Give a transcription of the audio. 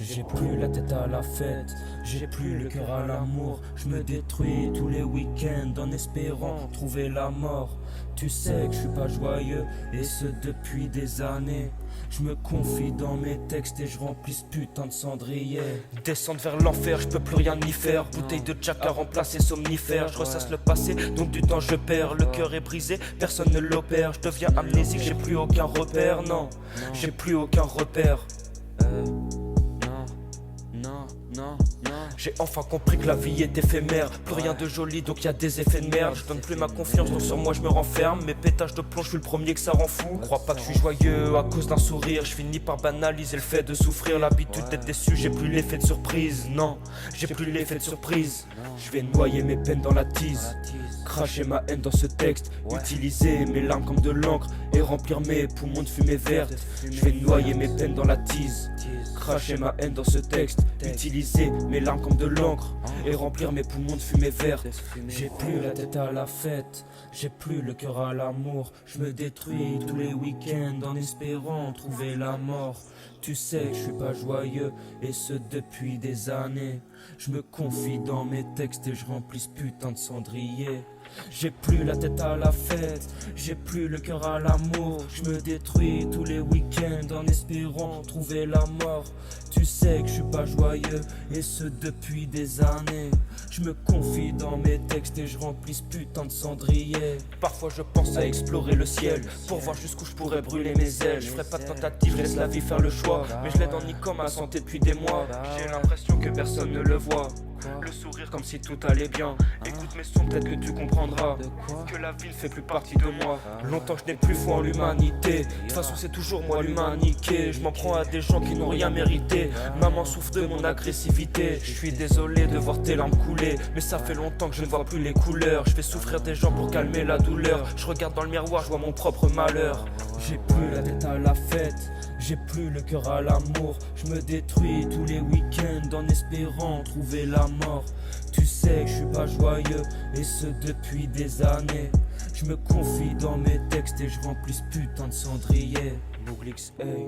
J'ai plus la tête à la fête, j'ai plus le cœur à l'amour. Je me détruis tous les week-ends en espérant trouver la mort. Tu sais que je suis pas joyeux, et ce depuis des années. Je me confie dans mes textes et je remplis ce putain de cendrier. Descendre vers l'enfer, je peux plus rien y faire. Bouteille de Jack à remplacer somnifère. Je ressasse le passé, donc du temps je perds. Le cœur est brisé, personne ne l'opère. Je deviens amnésique, j'ai plus aucun repère. Non, j'ai plus aucun repère. J'ai enfin compris que la vie est éphémère. Plus rien de joli donc y a des effets de merde. Je donne plus ma confiance donc sur moi je me renferme. Mes pétages de plomb je suis le premier que ça rend fou. Crois pas que je suis joyeux à cause d'un sourire. Je finis par banaliser le fait de souffrir. L'habitude d'être déçu, j'ai plus l'effet de surprise. Non, j'ai plus l'effet de surprise. Je vais noyer mes peines dans la tise, cracher ma haine dans ce texte, utiliser mes larmes comme de l'encre et remplir mes poumons de fumée verte. Je vais noyer mes peines dans la tise, cracher ma haine dans ce texte, utiliser mes larmes comme de l'encre et remplir mes poumons de fumée verte. J'ai plus la tête à la fête, j'ai plus le cœur à l'amour. Je me détruis tous les week-ends en espérant trouver la mort. Tu sais que je suis pas joyeux et ce depuis des années. Je me confie dans mes textes et je remplis ce putain de cendrier. J'ai plus la tête à la fête, j'ai plus le cœur à l'amour. Je me détruis tous les week-ends en espérant trouver la mort. Tu sais que je suis pas joyeux et ce depuis des années. Je me confie dans mes textes et je remplis ce putain de cendrier. Parfois je pense à explorer le ciel pour voir jusqu'où je pourrais brûler mes ailes. Je ferai pas de tentative, laisse la vie faire le choix. Mais je l'aide en niquant ma santé depuis des mois. J'ai l'impression que personne ne le voit. Le sourire comme si tout allait bien. Écoute mes sons, peut-être que tu comprendras que la vie ne fait plus partie de moi. Longtemps je n'ai plus foi en l'humanité. De toute façon c'est toujours moi l'humaniqué. Je m'en prends à des gens qui n'ont rien mérité. Maman souffre de mon agressivité. Je suis désolé de voir tes larmes couler, mais ça fait longtemps que je ne vois plus les couleurs. Je fais souffrir des gens pour calmer la douleur. Je regarde dans le miroir, je vois mon propre malheur. J'ai plus la tête à la fête, j'ai plus le cœur à l'amour. Je me détruis tous les week-ends en espérant trouver la mort. Tu sais que je suis pas joyeux et ce depuis des années. Je me confie dans mes textes et je remplis ce putain de cendrier. Bouglix, hey.